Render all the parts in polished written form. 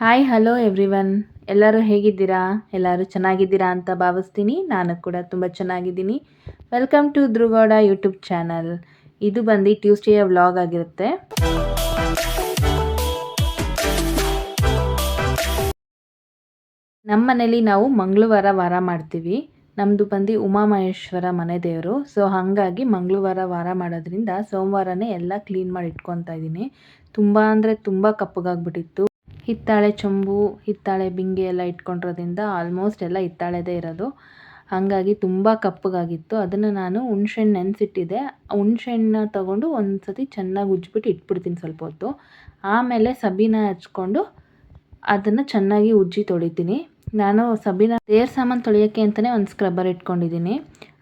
Hi hello everyone. ಎಲ್ಲರೂ ಹೇಗಿದ್ದೀರಾ? ಎಲ್ಲರೂ ಚೆನ್ನಾಗಿದ್ದೀರಾ ಅಂತ ಭಾವಿಸ್ತೀನಿ. ನಾನು ಕೂಡ ತುಂಬ ಚೆನ್ನಾಗಿದ್ದೀನಿ. Welcome to Dhruvagowda YouTube channel. ಇದು ಬಂದು ಟ್ಯೂಸ್ಡೇಯ ವ್ಲಾಗ್ ಆಗಿರುತ್ತೆ. ನಮ್ಮ ಮನೇಲಿ ನಾವು ಮಂಗಳವಾರ ವಾರ ಮಾಡ್ತೀವಿ. ನಮ್ಮದು ಬಂದು ಉಮಾಮಹೇಶ್ವರ ಮನೆ ದೇವರು. ಸೊ ಹಾಗಾಗಿ ಮಂಗಳವಾರ ವಾರ ಮಾಡೋದ್ರಿಂದ ಸೋಮವಾರನೇ ಎಲ್ಲ ಕ್ಲೀನ್ ಮಾಡಿ ಇಟ್ಕೊತಾ ಇದ್ದೀನಿ. ತುಂಬ ಅಂದರೆ ತುಂಬ ಕಪ್ಪಗಾಗ್ಬಿಟ್ಟಿತ್ತು. ಹಿತ್ತಾಳೆ ಚೊಂಬು, ಹಿತ್ತಾಳೆ ಬಿಂಗೆ ಎಲ್ಲ ಇಟ್ಕೊಂಡಿರೋದ್ರಿಂದ ಆಲ್ಮೋಸ್ಟ್ ಎಲ್ಲ ಹಿತ್ತಾಳೆದೇ ಇರೋದು. ಹಾಗಾಗಿ ತುಂಬ ಕಪ್ಪಗಾಗಿತ್ತು. ಅದನ್ನು ನಾನು ಹುಣ್ಸೆಹಣ್ಣು ನೆನೆಸಿಟ್ಟಿದ್ದೆ. ಹುಣ್ಸೆಹಣ್ಣನ್ನ ತೊಗೊಂಡು ಒಂದು ಸತಿ ಚೆನ್ನಾಗಿ ಉಜ್ಜಿಬಿಟ್ಟು ಇಟ್ಬಿಡ್ತೀನಿ ಸ್ವಲ್ಪ ಹೊತ್ತು. ಆಮೇಲೆ ಸಬೀನ ಹಚ್ಕೊಂಡು ಅದನ್ನು ಚೆನ್ನಾಗಿ ಉಜ್ಜಿ ತೊಳಿತೀನಿ. ನಾನು ಸಬೀನ ದೇವ್ರ ಸಾಮಾನು ತೊಳೆಯೋಕ್ಕೆ ಅಂತಲೇ ಒಂದು ಸ್ಕ್ರಬ್ಬರ್ ಇಟ್ಕೊಂಡಿದ್ದೀನಿ.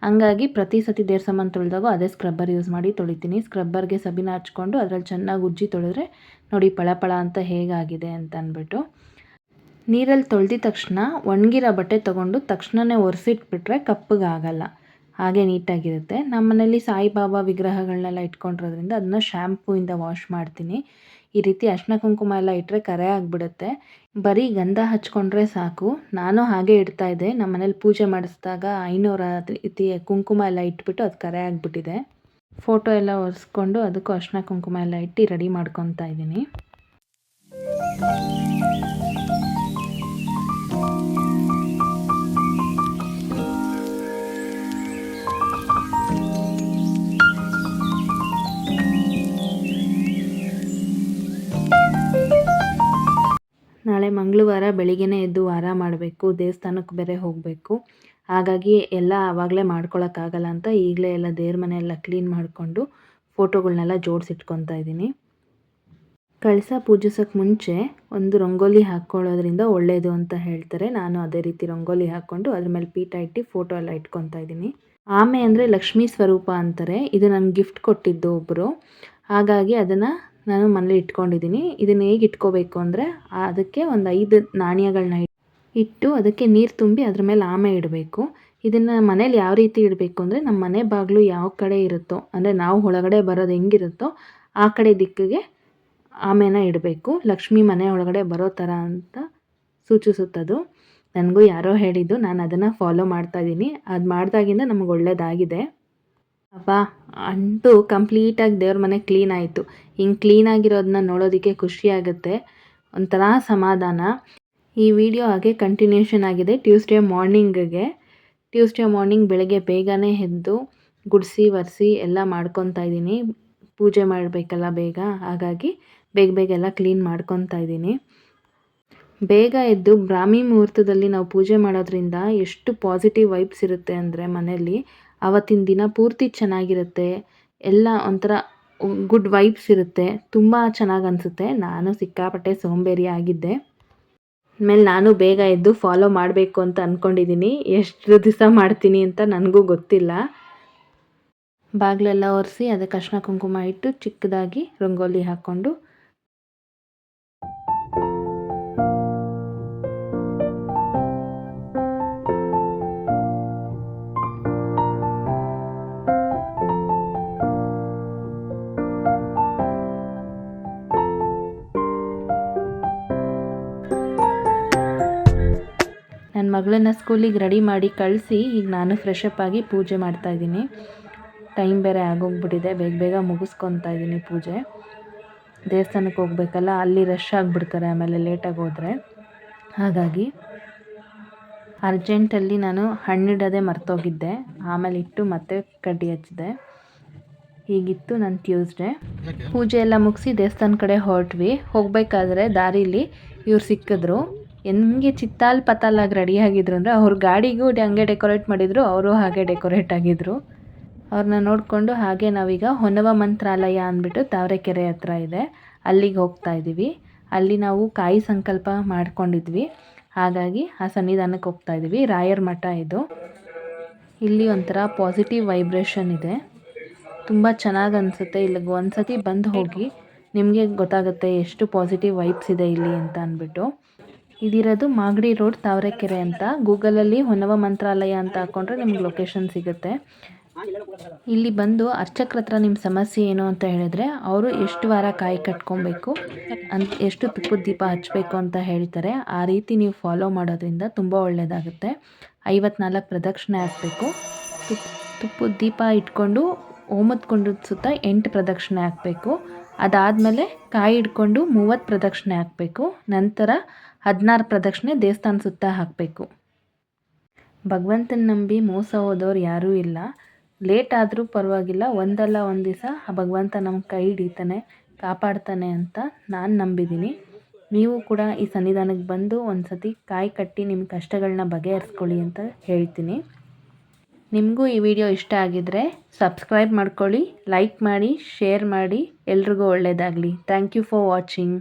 ಹಂಗಾಗಿ ಪ್ರತಿ ಸತಿ ದೇವ್ರ ಸಾಮಾನು ತೊಳೆದಾಗೂ ಅದೇ ಸ್ಕ್ರಬ್ಬರ್ ಯೂಸ್ ಮಾಡಿ ತೊಳಿತೀನಿ. ಸ್ಕ್ರಬ್ಬರ್ಗೆ ಸಬೀನ ಹಚ್ಕೊಂಡು ಅದರಲ್ಲಿ ಚೆನ್ನಾಗಿ ಉಜ್ಜಿ ತೊಳೆದ್ರೆ ನೋಡಿ ಪಳ ಅಂತ ಹೇಗಾಗಿದೆ ಅಂತ ಅಂದ್ಬಿಟ್ಟು. ನೀರಲ್ಲಿ ತೊಳೆದಿದ ತಕ್ಷಣ ಒಣಗಿರೋ ಬಟ್ಟೆ ತೊಗೊಂಡು ತಕ್ಷಣವೇ ಒರೆಸಿಟ್ಬಿಟ್ರೆ ಕಪ್ಪಗಾಗಲ್ಲ, ಹಾಗೆ ನೀಟಾಗಿರುತ್ತೆ. ನಮ್ಮ ಮನೇಲಿ ಸಾಯಿಬಾಬಾ ವಿಗ್ರಹಗಳನ್ನೆಲ್ಲ ಇಟ್ಕೊಂಡಿರೋದ್ರಿಂದ ಅದನ್ನ ಶ್ಯಾಂಪೂಯಿಂದ ವಾಶ್ ಮಾಡ್ತೀನಿ. ಈ ರೀತಿ ಅರಿಶಿನ ಕುಂಕುಮ ಎಲ್ಲ ಇಟ್ಟರೆ ಕರೆ ಆಗಿಬಿಡುತ್ತೆ. ಬರೀ ಗಂಧ ಹಚ್ಕೊಂಡ್ರೆ ಸಾಕು. ನಾನು ಹಾಗೆ ಇಡ್ತಾಯಿದ್ದೆ. ನಮ್ಮ ಮನೇಲಿ ಪೂಜೆ ಮಾಡಿಸಿದಾಗ 500 ರೀತಿ ಕುಂಕುಮ ಎಲ್ಲ ಇಟ್ಬಿಟ್ಟು ಅದು ಕರೆ ಆಗಿಬಿಟ್ಟಿದೆ. ಫೋಟೋ ಎಲ್ಲ ಒರೆಸ್ಕೊಂಡು ಅದಕ್ಕೂ ಅರಿಶಿನ ಕುಂಕುಮ ಎಲ್ಲ ಇಟ್ಟು ರೆಡಿ ಮಾಡ್ಕೊತಾ ಇದ್ದೀನಿ. ನಾಳೆ ಮಂಗಳವಾರ ಬೆಳಿಗ್ಗೆನೇ ಎದ್ದು ವಾರ ಮಾಡಬೇಕು, ದೇವಸ್ಥಾನಕ್ಕೆ ಬೇರೆ ಹೋಗಬೇಕು. ಹಾಗಾಗಿ ಎಲ್ಲ ಆವಾಗಲೇ ಮಾಡ್ಕೊಳಕ್ಕಾಗಲ್ಲ ಅಂತ ಈಗಲೇ ಎಲ್ಲ ದೇವ್ರ ಮನೆ ಎಲ್ಲ ಕ್ಲೀನ್ ಮಾಡಿಕೊಂಡು ಫೋಟೋಗಳನ್ನೆಲ್ಲ ಜೋಡಿಸಿಟ್ಕೊತಾ ಇದ್ದೀನಿ. ಕಳಸ ಪೂಜಿಸೋಕ್ಕೆ ಮುಂಚೆ ಒಂದು ರಂಗೋಲಿ ಹಾಕ್ಕೊಳ್ಳೋದ್ರಿಂದ ಒಳ್ಳೆಯದು ಅಂತ ಹೇಳ್ತಾರೆ. ನಾನು ಅದೇ ರೀತಿ ರಂಗೋಲಿ ಹಾಕ್ಕೊಂಡು ಅದ್ರ ಮೇಲೆ ಪೀಠ ಇಟ್ಟು ಫೋಟೋ ಎಲ್ಲ ಇಟ್ಕೊತಾ ಇದ್ದೀನಿ. ಆಮೆ ಅಂದರೆ ಲಕ್ಷ್ಮೀ ಸ್ವರೂಪ ಅಂತಾರೆ. ಇದು ನನಗೆ ಗಿಫ್ಟ್ ಕೊಟ್ಟಿದ್ದು ಒಬ್ಬರು. ಹಾಗಾಗಿ ಅದನ್ನು ನಾನು ಮನೇಲಿ ಇಟ್ಕೊಂಡಿದ್ದೀನಿ. ಇದನ್ನು ಹೇಗೆ ಇಟ್ಕೋಬೇಕು ಅಂದರೆ ಅದಕ್ಕೆ ಒಂದು 5 ನಾಣ್ಯಗಳನ್ನ ಇಟ್ಟು ಅದಕ್ಕೆ ನೀರು ತುಂಬಿ ಅದ್ರ ಮೇಲೆ ಆಮೆ ಇಡಬೇಕು. ಇದನ್ನು ಮನೇಲಿ ಯಾವ ರೀತಿ ಇಡಬೇಕು ಅಂದರೆ ನಮ್ಮ ಮನೆ ಬಾಗಿಲು ಯಾವ ಕಡೆ ಇರುತ್ತೋ, ಅಂದರೆ ನಾವು ಒಳಗಡೆ ಬರೋದು ಹೆಂಗಿರುತ್ತೋ ಆ ಕಡೆ ದಿಕ್ಕಿಗೆ ಆಮೆನ ಇಡಬೇಕು. ಲಕ್ಷ್ಮಿ ಮನೆ ಒಳಗಡೆ ಬರೋ ಥರ ಅಂತ ಸೂಚಿಸುತ್ತದು. ನನಗೂ ಯಾರೋ ಹೇಳಿದ್ದು, ನಾನು ಅದನ್ನು ಫಾಲೋ ಮಾಡ್ತಾಯಿದ್ದೀನಿ. ಅದು ಮಾಡಿದಾಗಿಂದ ನಮಗೆ ಒಳ್ಳೆಯದಾಗಿದೆ. ಅಬ್ಬಾ, ಅಂತೂ ಕಂಪ್ಲೀಟಾಗಿ ದೇವ್ರ ಮನೆ ಕ್ಲೀನ್ ಆಯಿತು. ಹಿಂಗೆ ಕ್ಲೀನಾಗಿರೋದನ್ನ ನೋಡೋದಕ್ಕೆ ಖುಷಿಯಾಗುತ್ತೆ, ಒಂಥರ ಸಮಾಧಾನ. ಈ ವಿಡಿಯೋ ಹಾಗೆ ಕಂಟಿನ್ಯೂಷನ್ ಆಗಿದೆ ಟ್ಯೂಸ್ಡೇ ಮಾರ್ನಿಂಗ್ ಬೆಳಗ್ಗೆ ಬೇಗನೆ ಎದ್ದು ಗುಡಿಸಿ ಒರೆಸಿ ಎಲ್ಲ ಮಾಡ್ಕೊತಾ ಇದ್ದೀನಿ. ಪೂಜೆ ಮಾಡಬೇಕಲ್ಲ ಬೇಗ, ಹಾಗಾಗಿ ಬೇಗ ಎಲ್ಲ ಕ್ಲೀನ್ ಮಾಡ್ಕೊತಾ ಇದ್ದೀನಿ. ಬೇಗ ಎದ್ದು ಬ್ರಾಹ್ಮಿ ಮುಹೂರ್ತದಲ್ಲಿ ನಾವು ಪೂಜೆ ಮಾಡೋದ್ರಿಂದ ಎಷ್ಟು ಪಾಸಿಟಿವ್ ವೈಬ್ಸ್ ಇರುತ್ತೆ ಅಂದರೆ ಮನೆಯಲ್ಲಿ ಆವತ್ತಿನ ದಿನ ಪೂರ್ತಿ ಚೆನ್ನಾಗಿರುತ್ತೆ. ಎಲ್ಲ ಒಂಥರ ಗುಡ್ ವೈಬ್ಸ್ ಇರುತ್ತೆ. ತುಂಬ ಚೆನ್ನಾಗಿ ಅನಿಸುತ್ತೆ. ನಾನು ಸಿಕ್ಕಾಪಟ್ಟೆ ಸೋಂಬೇರಿ ಆಗಿದ್ದೆ. ಆಮೇಲೆ ನಾನು ಬೇಗ ಎದ್ದು ಫಾಲೋ ಮಾಡಬೇಕು ಅಂತ ಅಂದ್ಕೊಂಡಿದ್ದೀನಿ. ಎಷ್ಟು ದಿವಸ ಮಾಡ್ತೀನಿ ಅಂತ ನನಗೂ ಗೊತ್ತಿಲ್ಲ. ಬಾಗಿಲೆಲ್ಲ ಒರೆಸಿ ಅದಕ್ಕೆ ಅರಿಶಿನ ಕುಂಕುಮ ಇಟ್ಟು ಚಿಕ್ಕದಾಗಿ ರಂಗೋಲಿ ಹಾಕ್ಕೊಂಡು ನನ್ನ ಮಗಳನ್ನ ಸ್ಕೂಲಿಗೆ ರೆಡಿ ಮಾಡಿ ಕಳಿಸಿ ಈಗ ನಾನು ಫ್ರೆಶಪ್ ಆಗಿ ಪೂಜೆ ಮಾಡ್ತಾಯಿದ್ದೀನಿ. ಟೈಮ್ ಬೇರೆ ಆಗೋಗ್ಬಿಟ್ಟಿದೆ. ಬೇಗ ಮುಗಿಸ್ಕೊತಾ ಇದ್ದೀನಿ ಪೂಜೆ. ದೇವಸ್ಥಾನಕ್ಕೆ ಹೋಗ್ಬೇಕಲ್ಲ, ಅಲ್ಲಿ ರಶ್ ಆಗಿಬಿಡ್ತಾರೆ ಆಮೇಲೆ ಲೇಟಾಗಿ ಹೋದರೆ. ಹಾಗಾಗಿ ಅರ್ಜೆಂಟಲ್ಲಿ ನಾನು ಹಣ್ಣಿಡೋದೇ ಮರ್ತೋಗಿದ್ದೆ. ಆಮೇಲೆ ಇಟ್ಟು ಮತ್ತೆ ಕಡ್ಡಿ ಹಚ್ಚಿದೆ. ಹೀಗಿತ್ತು ನನ್ನ ಟ್ಯೂಸ್ಡೇ. ಪೂಜೆ ಎಲ್ಲ ಮುಗಿಸಿ ದೇವಸ್ಥಾನ ಕಡೆ ಹೊರಟ್ವಿ. ಹೋಗಬೇಕಾದ್ರೆ ದಾರೀಲಿ ಇವ್ರು ಸಿಕ್ಕಿದ್ರು. ಹೆಂಗೆ ಚಿತ್ತಾಲ್ ಪತಾಲಾಗಿ ರೆಡಿಯಾಗಿದ್ರು ಅಂದರೆ ಅವ್ರ ಗಾಡಿಗೂ ಹಂಗೆ ಡೆಕೋರೇಟ್ ಮಾಡಿದರು, ಅವರು ಹಾಗೆ ಡೆಕೋರೇಟ್ ಆಗಿದ್ದರು. ಅವ್ರನ್ನ ನೋಡಿಕೊಂಡು ಹಾಗೆ ನಾವೀಗ ಹೊನ್ನವ ಮಂತ್ರಾಲಯ ಅಂದ್ಬಿಟ್ಟು ತಾವರೆಕೆರೆ ಹತ್ರ ಇದೆ, ಅಲ್ಲಿಗೆ ಹೋಗ್ತಾ ಇದ್ದೀವಿ. ಅಲ್ಲಿ ನಾವು ಕಾಯಿ ಸಂಕಲ್ಪ ಮಾಡ್ಕೊಂಡಿದ್ವಿ. ಹಾಗಾಗಿ ಆ ಸನ್ನಿಧಾನಕ್ಕೆ ಹೋಗ್ತಾ ಇದ್ದೀವಿ. ರಾಯರ ಮಠ ಇದು. ಇಲ್ಲಿ ಒಂಥರ ಪಾಸಿಟಿವ್ ವೈಬ್ರೇಷನ್ ಇದೆ. ತುಂಬ ಚೆನ್ನಾಗಿ ಅನಿಸುತ್ತೆ. ಇಲ್ಲಿಗೆ ಒಂದು ಸತಿ ಬಂದು ಹೋಗಿ ನಿಮಗೆ ಗೊತ್ತಾಗುತ್ತೆ ಎಷ್ಟು ಪಾಸಿಟಿವ್ ವೈಬ್ಸ್ ಇದೆ ಇಲ್ಲಿ ಅಂತ ಅಂದ್ಬಿಟ್ಟು. ಇದಿರೋದು ಮಾಗಡಿ ರೋಡ್ ತಾವರೆಕೆರೆ ಅಂತ. ಗೂಗಲಲ್ಲಿ ಹೊನ್ನವ ಮಂತ್ರಾಲಯ ಅಂತ ಹಾಕ್ಕೊಂಡ್ರೆ ನಿಮ್ಗೆ ಲೊಕೇಶನ್ ಸಿಗುತ್ತೆ. ಇಲ್ಲಿ ಬಂದು ಅರ್ಚಕ್ರ ಹತ್ರ ನಿಮ್ಮ ಸಮಸ್ಯೆ ಏನು ಅಂತ ಹೇಳಿದ್ರೆ ಅವರು ಎಷ್ಟು ವಾರ ಕಾಯಿ ಕಟ್ಕೊಬೇಕು ಎಷ್ಟು ತುಪ್ಪದ ದೀಪ ಹಚ್ಚಬೇಕು ಅಂತ ಹೇಳ್ತಾರೆ. ಆ ರೀತಿ ನೀವು ಫಾಲೋ ಮಾಡೋದ್ರಿಂದ ತುಂಬ ಒಳ್ಳೆಯದಾಗುತ್ತೆ. 54 ಪ್ರದಕ್ಷಿಣೆ ಹಾಕಬೇಕು. ತುಪ್ಪದ ದೀಪ ಇಟ್ಕೊಂಡು ಹೋಮದ ಕುಂಡದ ಸುತ್ತ 8 ಪ್ರದಕ್ಷಿಣೆ ಹಾಕಬೇಕು. ಅದಾದಮೇಲೆ ಕಾಯಿ ಹಿಡ್ಕೊಂಡು 30 ಪ್ರದಕ್ಷಿಣೆ ಹಾಕಬೇಕು. ನಂತರ 16 ಪ್ರದಕ್ಷಿಣೆ ದೇವಸ್ಥಾನ ಸುತ್ತ ಹಾಕಬೇಕು. ಭಗವಂತನ ನಂಬಿ ಮೋಸ ಹೋದವ್ರು ಯಾರೂ ಇಲ್ಲ. ಲೇಟ್ ಆದರೂ ಪರವಾಗಿಲ್ಲ, ಒಂದಲ್ಲ ಒಂದು ದಿವಸ ಆ ಭಗವಂತ ನಮ್ಮ ಕೈ ಹಿಡಿತಾನೆ, ಕಾಪಾಡ್ತಾನೆ ಅಂತ ನಾನು ನಂಬಿದ್ದೀನಿ. ನೀವು ಕೂಡ ಈ ಸನ್ನಿಧಾನಕ್ಕೆ ಬಂದು ಒಂದು ಸತಿ ಕಾಯಿ ಕಟ್ಟಿ ನಿಮ್ಮ ಕಷ್ಟಗಳನ್ನ ಬಗೆಹರಿಸ್ಕೊಳ್ಳಿ ಅಂತ ಹೇಳ್ತೀನಿ. ನಿಮಗೂ ಈ ವಿಡಿಯೋ ಇಷ್ಟ ಆಗಿದ್ದರೆ ಸಬ್ಸ್ಕ್ರೈಬ್ ಮಾಡ್ಕೊಳ್ಳಿ, ಲೈಕ್ ಮಾಡಿ, ಶೇರ್ ಮಾಡಿ. ಎಲ್ರಿಗೂ ಒಳ್ಳೆಯದಾಗಲಿ. Thank you for watching.